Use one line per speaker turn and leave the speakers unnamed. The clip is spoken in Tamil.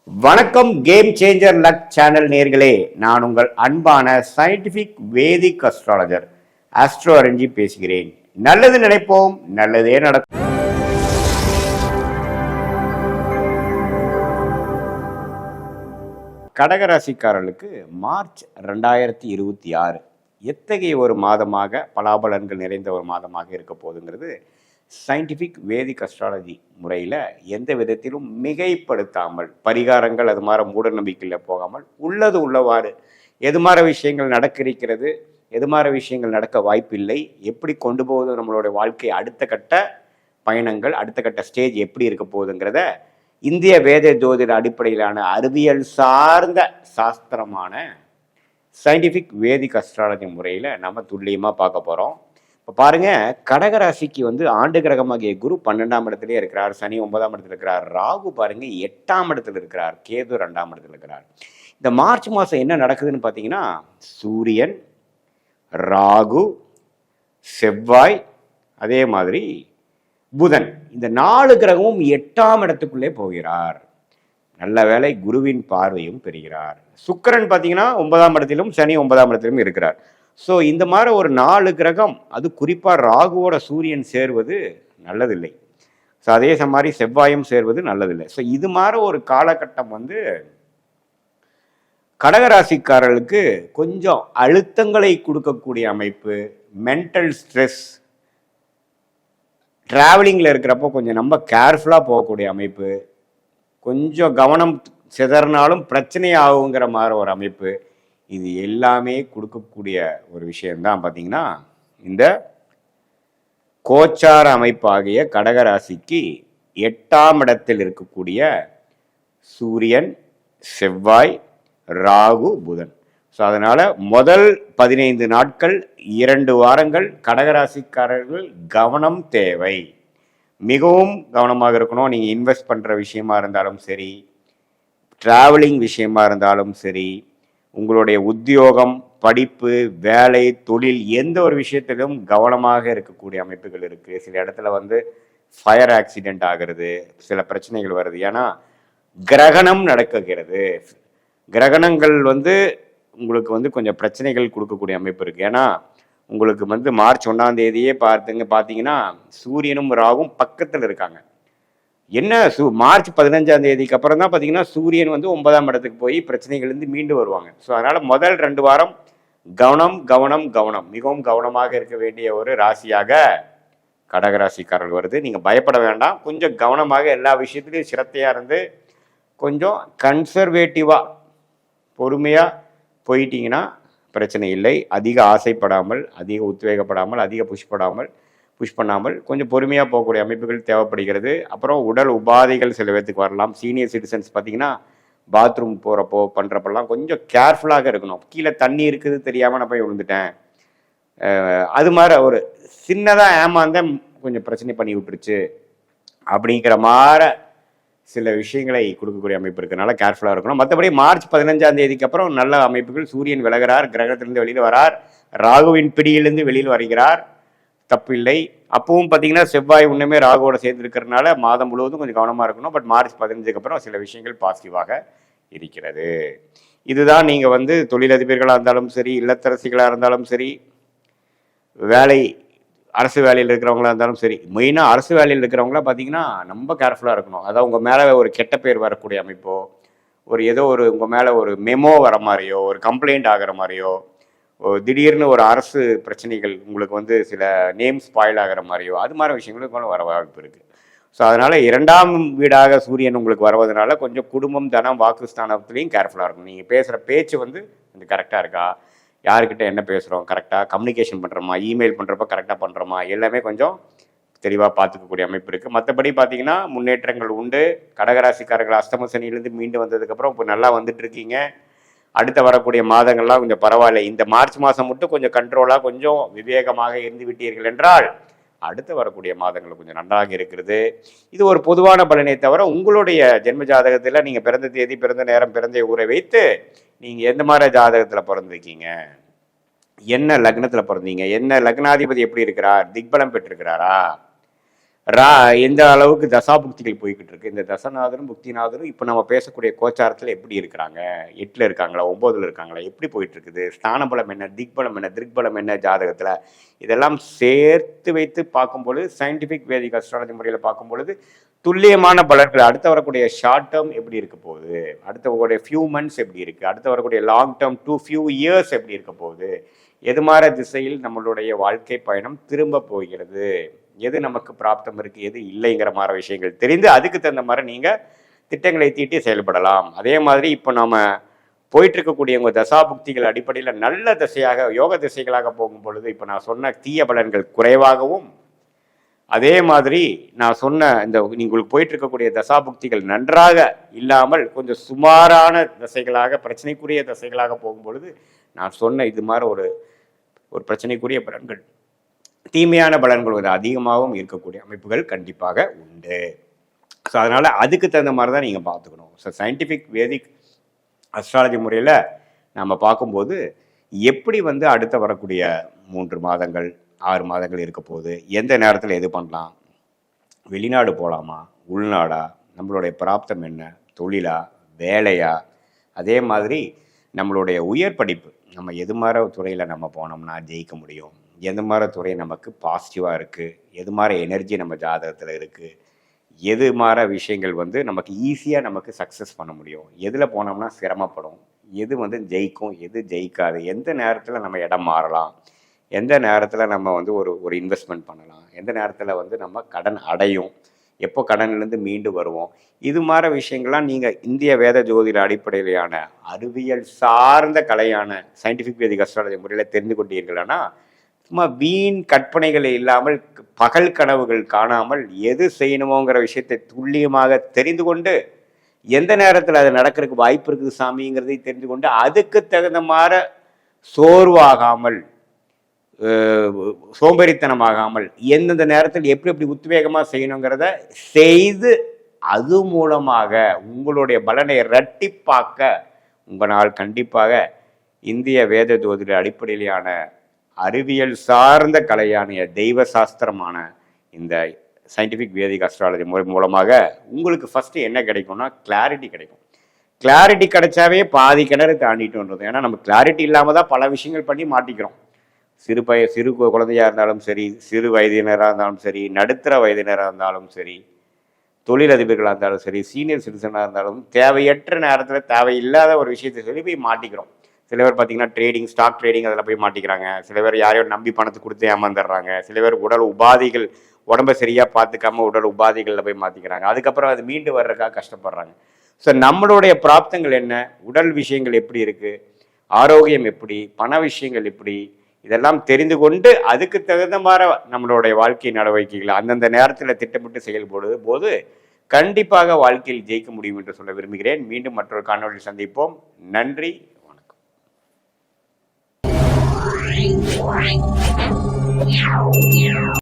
வணக்கம். கேம் சேஞ்சர் லக் சேனல் நேர்களே, நான் உங்கள் அன்பான சயின்டிபிக் வேதிக் அஸ்ட்ராலஜர் ஆஸ்ட்ரோ அரஞ்சி பேசுகிறேன். நல்லது நினைப்போம், நல்லதே நடக்கும். கடகராசிக்காரர்களுக்கு மார்ச் 2026 எத்தகைய ஒரு மாதமாக பலாபலன்கள் நிறைந்த ஒரு மாதமாக இருக்க போகுதுங்கிறது சயின்டிஃபிக் வேதிக் அஸ்ட்ராலஜி முறையில் எந்த விதத்திலும் மிகைப்படுத்தாமல், பரிகாரங்கள் அது மாதிரி மூட நம்பிக்கையில் போகாமல், உள்ளது உள்ளவாறு எது மாதிரி விஷயங்கள் நடக்கிறது, எது மாதிரி விஷயங்கள் நடக்க வாய்ப்பில்லை, எப்படி கொண்டு போகுது நம்மளுடைய வாழ்க்கை, அடுத்த கட்ட பயணங்கள், அடுத்த கட்ட ஸ்டேஜ் எப்படி இருக்க போகுதுங்கிறத இந்திய வேத ஜோதிட அடிப்படையிலான அறிவியல் சார்ந்த சாஸ்திரமான சயின்டிஃபிக் வேதிக் அஸ்ட்ராலஜி முறையில் நம்ம துல்லியமாக பார்க்க போகிறோம். இப்போ பாருங்கள், கடகராசிக்கு ஆண்டு கிரகமாகிய குரு 12ஆம் இடத்துலேயே இருக்கிறார், சனி 9ஆம் இடத்துல இருக்கிறார், ராகு பாருங்கள் 8ஆம் இடத்துல இருக்கிறார், கேது 2ஆம் இடத்துல இருக்கிறார். இந்த மார்ச் மாதம் என்ன நடக்குதுன்னு பார்த்தீங்கன்னா, சூரியன், ராகு, செவ்வாய், அதே மாதிரி புதன், இந்த 4 கிரகமும் 8ஆம் இடத்துக்குள்ளே போகிறார். நல்ல வேளை குருவின் பார்வையும் பெறுகிறார். சுக்கிரன் பார்த்தீங்கன்னா 9ஆம் இடத்திலும் சனி 9ஆம் இடத்திலும் இருக்கிறார். ஸோ இந்த மாதிரி ஒரு 4 கிரகம், அது குறிப்பாக ராகுவோட சூரியன் சேர்வது நல்லதில்லை. ஸோ அதே மாதிரி செவ்வாயும் சேர்வது நல்லதில்லை. ஸோ இது மாதிரி ஒரு காலகட்டம் கடகராசிக்காரர்களுக்கு கொஞ்சம் அழுத்தங்களை கொடுக்கக்கூடிய அமைப்பு, மென்டல் ஸ்ட்ரெஸ், டிராவலிங்கில் இருக்கிறப்போ கொஞ்சம் நம்ம கேர்ஃபுல்லாக போகக்கூடிய அமைப்பு, கொஞ்சம் கவனம் சிதறினாலும் பிரச்சனை ஆகுங்கிற மாதிரி ஒரு அமைப்பு, இது எல்லாமே கொடுக்கக்கூடிய ஒரு விஷயம்தான் பார்த்தீங்கன்னா இந்த கோச்சார அமைப்பாகிய கடகராசிக்கு 8ஆம் இடத்தில் இருக்கக்கூடிய சூரியன், செவ்வாய், ராகு, புதன். ஸோ அதனால் முதல் 15 நாட்கள் 2 வாரங்கள் கடகராசிக்காரர்கள் கவனம் தேவை. மிகவும் கவனமாக இருக்கணும். நீங்கள் இன்வெஸ்ட் பண்ணுற விஷயமா இருந்தாலும் சரி, ட்ராவலிங் விஷயமா இருந்தாலும் சரி, உங்களுடைய உத்தியோகம், படிப்பு, வேலை, தொழில், எந்த ஒரு விஷயத்திலும் கவனமாக இருக்கக்கூடிய அமைப்புகள் இருக்குது. சில இடத்துல ஃபயர் ஆக்சிடெண்ட் ஆகிறது, சில பிரச்சனைகள் வருது. ஏன்னா கிரகணம் நடக்குகிறது. கிரகணங்கள் உங்களுக்கு கொஞ்சம் பிரச்சனைகள் கொடுக்கக்கூடிய அமைப்பு இருக்குது. ஏன்னா உங்களுக்கு மார்ச் 1ஆம் தேதியே பார்த்தீங்கன்னா சூரியனும் ராகும் பக்கத்தில் இருக்காங்க. என்ன மார்ச் 15ஆம் தேதிக்கு அப்புறம் தான் பார்த்தீங்கன்னா சூரியன் 9ஆம் இடத்துக்கு போய் பிரச்சனைகள்லேருந்து மீண்டு வருவாங்க. ஸோ அதனால் முதல் 2 வாரம் கவனம் கவனம் கவனம், மிகவும் கவனமாக இருக்க வேண்டிய ஒரு ராசியாக கடகராசிக்காரர்கள் வருது. நீங்கள் பயப்பட வேண்டாம். கொஞ்சம் கவனமாக எல்லா விஷயத்துலையும் சிரத்தையாக இருந்து கொஞ்சம் கன்சர்வேட்டிவாக பொறுமையாக போயிட்டீங்கன்னா பிரச்சனை இல்லை. அதிக ஆசைப்படாமல், அதிக உத்வேகப்படாமல், அதிக புஷ் பண்ணாமல் கொஞ்சம் பொறுமையாக போகக்கூடிய அமைப்புகள் தேவைப்படுகிறது. அப்புறம் உடல் உபாதைகள் சில பேர்த்துக்கு வரலாம். சீனியர் சிட்டிசன்ஸ் பார்த்தீங்கன்னா பாத்ரூம் போகிறப்போ பண்ணுறப்பெல்லாம் கொஞ்சம் கேர்ஃபுல்லாக இருக்கணும். கீழே தண்ணி இருக்குது தெரியாமல் நான் போய் விழுந்துட்டேன், அது மாதிரி ஒரு சின்னதாக ஏமாந்த கொஞ்சம் பிரச்சனை பண்ணி விட்டுருச்சு அப்படிங்கிற மாதிரி சில விஷயங்களை கொடுக்கக்கூடிய அமைப்பு இருக்கிறதுனால கேர்ஃபுல்லாக இருக்கணும். மற்றபடி மார்ச் 15ஆம் தேதிக்கு அப்புறம் நல்ல அமைப்புகள். சூரியன் விலகிறார், கிரகத்திலிருந்து வெளியில் வரார், ராகுவின் பிடியிலிருந்து வெளியில் வருகிறார், தப்பில்லை. அப்பவும் பார்த்தீங்கன்னா செவ்வாய் இன்னுமே ராகுவோட சேர்ந்து இருக்கிறதுனால மாதம் முழுவதும் கொஞ்சம் கவனமாக இருக்கணும். பட் மார்ச் 15க்கு அப்புறம் சில விஷயங்கள் பாசிட்டிவாக இருக்கிறது. இதுதான் நீங்கள் தொழிலதிபர்களாக இருந்தாலும் சரி, இல்லத்தரசிகளாக இருந்தாலும் சரி, அரசு வேலையில் இருக்கிறவங்களா இருந்தாலும் சரி, மெயினாக அரசு வேலையில் இருக்கிறவங்களாம் பார்த்தீங்கன்னா ரொம்ப கேர்ஃபுல்லாக இருக்கணும். அதாவது உங்கள் மேலே ஒரு கெட்ட பேர் வரக்கூடிய அமைப்போ, ஏதோ உங்கள் மேலே ஒரு மெமோ வர மாதிரியோ, ஒரு கம்ப்ளைண்ட் ஆகிற மாதிரியோ, திடீர்னு ஒரு அரசு பிரச்சனைகள் உங்களுக்கு சில நேம் ஸ்பாயில் ஆகிற மாதிரியோ, அது மாதிரி விஷயங்களுக்கு வர வாய்ப்பு இருக்குது. ஸோ அதனால் 2ஆம் வீடாக சூரியன் உங்களுக்கு வருவதனால கொஞ்சம் குடும்பம், தனம், வாக்குஸ்தானத்துலேயும் கேர்ஃபுல்லாக இருக்கும். நீங்கள் பேசுகிற பேச்சு கரெக்டாக இருக்கா, யாருக்கிட்ட என்ன பேசுகிறோம், கரெக்டாக கம்யூனிகேஷன் பண்ணுறோமா, இமெயில் பண்ணுறப்ப கரெக்டாக பண்ணுறோமா, எல்லாமே கொஞ்சம் தெளிவாக பார்த்துக்கக்கூடிய அமைப்பு இருக்குது. மற்றபடி பார்த்தீங்கன்னா முன்னேற்றங்கள் உண்டு. கடகராசிக்காரர்கள் அஷ்டம சனியிலேருந்து மீண்டு வந்ததுக்கப்புறம் இப்போ நல்லா இருக்கீங்க. அடுத்த வரக்கூடிய மாதங்கள்லாம் கொஞ்சம் பரவாயில்ல. இந்த மார்ச் மாதம் மட்டும் கொஞ்சம் கண்ட்ரோலாக, கொஞ்சம் விவேகமாக இருந்து விட்டீர்கள் என்றால் அடுத்து வரக்கூடிய மாதங்கள் கொஞ்சம் நன்றாக இருக்கிறது. இது ஒரு பொதுவான பலனை தவிர உங்களுடைய ஜென்ம ஜாதகத்தில் நீங்கள் பிறந்த தேதி, பிறந்த நேரம், பிறந்த ஊரை வைத்து நீங்கள் எந்த மாதிரி ஜாதகத்தில் பிறந்திருக்கீங்க, என்ன லக்னத்தில் பிறந்தீங்க, என்ன லக்னாதிபதி எப்படி இருக்கிறார், திக்பலம் பெற்றிருக்கிறாரா, எந்த அளவுக்கு தசாபுக்திகள் போய்கிட்டு இருக்கு, இந்த தசநாதரும் புக்திநாதரும் இப்போ நம்ம பேசக்கூடிய கோச்சாரத்தில் எப்படி இருக்கிறாங்க, 8ல் இருக்காங்களா 9ல் இருக்காங்களா, எப்படி போயிட்டு இருக்குது, ஸ்தான பலம் என்ன, திக்பலம் என்ன, திருக்பலம் என்ன ஜாதகத்தில், இதெல்லாம் சேர்த்து வைத்து பார்க்கும்பொழுது சயின்டிஃபிக் வேதிக் அஸ்ட்ராலஜி முறையில் பார்க்கும்பொழுது துல்லியமான பலன்கள் அடுத்து வரக்கூடிய ஷார்ட் டேர்ம் எப்படி இருக்க போகுது, அடுத்து வரக்கூடிய ஃபியூ மந்த்ஸ் எப்படி இருக்குது, அடுத்து வரக்கூடிய லாங் டேர்ம் ஃபியூ இயர்ஸ் எப்படி இருக்க போகுது, எது மாதிரி திசையில் நம்மளுடைய வாழ்க்கை பயணம் திரும்ப போகிறது, எது நமக்கு பிராப்தம் இருக்குது எது இல்லைங்கிற மாதிரி விஷயங்கள் தெரிந்து அதுக்கு தகுந்த மாதிரி நீங்கள் திட்டங்களை தீட்டி செயல்படலாம். அதே மாதிரி இப்போ நம்ம போயிட்டு இருக்கக்கூடிய உங்கள் தசாபுக்திகள் அடிப்படையில் நல்ல திசையாக யோக திசைகளாக போகும் பொழுது இப்போ நான் சொன்ன தீய பலன்கள் குறைவாகவும், அதே மாதிரி நான் சொன்ன இந்த உங்களுக்கு போயிட்டு இருக்கக்கூடிய தசாபுக்திகள் நன்றாக இல்லாமல் கொஞ்சம் சுமாரான தசைகளாக பிரச்சனைக்குரிய தசைகளாக போகும் பொழுது நான் சொன்ன இது மாதிரி ஒரு பிரச்சனைக்குரிய பலன்கள் தீமையான பலன்கள் ஒரு அதிகமாகவும் இருக்கக்கூடிய அமைப்புகள் கண்டிப்பாக உண்டு. ஸோ அதனால் அதுக்கு தகுந்த மாதிரி தான் நீங்கள் பார்த்துக்கணும். ஸோ சயின்டிஃபிக் வேதிக் அஸ்ட்ராலஜி முறையில் நம்ம பார்க்கும்போது எப்படி அடுத்த வரக்கூடிய 3 மாதங்கள் 6 மாதங்கள் இருக்க போகுது, எந்த நேரத்தில் எது பண்ணலாம், வெளிநாடு போகலாமா உள்நாடா, நம்மளுடைய பிராப்தம் என்ன, தொழிலா வேலையா, அதே மாதிரி நம்மளுடைய உயர் படிப்பு நம்ம எது மாதிரி துறையில் நம்ம போனோம்னா ஜெயிக்க முடியும், எது மாதிரி துறை நமக்கு பாசிட்டிவாக இருக்குது, எது மாதிரி எனர்ஜி நம்ம ஜாதகத்தில் இருக்குது, எது மாதிரி விஷயங்கள் நமக்கு ஈஸியாக நமக்கு சக்ஸஸ் பண்ண முடியும், எதில் போனோம்னா சிரமப்படும், எது ஜெயிக்கும் எது ஜெயிக்காது, எந்த நேரத்தில் நம்ம இடம் மாறலாம், எந்த நேரத்தில் நம்ம ஒரு இன்வெஸ்ட்மெண்ட் பண்ணலாம், எந்த நேரத்தில் நம்ம கடன் அடையும், எப்போ கடன்லேருந்து மீண்டு வருவோம், இது மாதிரி விஷயங்கள்லாம் நீங்கள் இந்திய வேத ஜோதிட அடிப்படையிலான அறிவியல் சார்ந்த கலையான சயின்டிஃபிக் வேதிக் அஸ்ட்ராலஜி முறையில் தெரிந்து கொண்டீர்கள்னா சும்மா வீண் கற்பனைகள் இல்லாமல் பகல் கனவுகள் காணாமல் எது செய்யணுமோங்கிற விஷயத்தை துல்லியமாக தெரிந்து கொண்டு எந்த நேரத்தில் அது நடக்கிறதுக்கு வாய்ப்பு இருக்குது சாமிங்கிறதை தெரிந்து கொண்டு அதுக்கு தகுந்த மாதிரி சோர்வாகாமல் சோம்பேறித்தனமாகாமல் எந்தெந்த நேரத்தில் எப்படி எப்படி உத்வேகமாக செய்யணுங்கிறத செய்து அது மூலமாக உங்களுடைய பலனை இரட்டிப்பாக்க உங்களால் கண்டிப்பாக இந்திய வேத ஜோதிட அடிப்படையிலான அறிவியல் சார்ந்த கலையான தெய்வ சாஸ்திரமான இந்த சயின்டிஃபிக் வேதிக் அஸ்ட்ராலஜி முறை மூலமாக உங்களுக்கு ஃபஸ்ட்டு என்ன கிடைக்கும்னா கிளாரிட்டி கிடைக்கும். கிளாரிட்டி கிடைச்சாவே பாதி கிணறு தாண்டிட்டுன்றது. ஏன்னா நம்ம கிளாரிட்டி இல்லாமல் தான் பல விஷயங்கள் பண்ணி மாட்டிக்கிறோம். சிறு குழந்தையாக இருந்தாலும் சரி, சிறு வயதினராக இருந்தாலும் சரி, நடுத்தர வயதினராக இருந்தாலும் சரி, தொழிலதிபர்களாக இருந்தாலும் சரி, சீனியர் சிட்டிசனாக இருந்தாலும் தேவையற்ற நேரத்தில் தேவையில்லாத ஒரு விஷயத்தை சொல்லி போய் மாட்டிக்கிறோம். சில பேர் பார்த்தீங்கன்னா ஸ்டாக் ட்ரேடிங் அதில் போய் மாட்டிக்கிறாங்க. சில பேர் யாரையோ நம்பி பணத்தை கொடுத்து ஏமாந்துடுறாங்க. சில பேர் உடல் உபாதைகள் உடம்பை சரியாக பார்த்துக்காம உடல் உபாதைகளில் போய் மாற்றிக்கிறாங்க. அதுக்கப்புறம் அது மீண்டு வர்றதுக்காக கஷ்டப்படுறாங்க. ஸோ நம்மளுடைய பிராப்தங்கள் என்ன, உடல் விஷயங்கள் எப்படி இருக்குது, ஆரோக்கியம் எப்படி, பண விஷயங்கள் எப்படி, இதெல்லாம் தெரிந்து கொண்டு அதுக்கு தகுந்த மாதிரி நம்மளுடைய வாழ்க்கை நடவடிக்கைகளை அந்தந்த நேரத்தில் திட்டமிட்டு செயல்படுவது போது கண்டிப்பாக வாழ்க்கையில் ஜெயிக்க முடியும் என்று சொல்ல விரும்புகிறேன். மீண்டும் மற்றொரு காணொலியில் சந்திப்போம். நன்றி, வணக்கம்.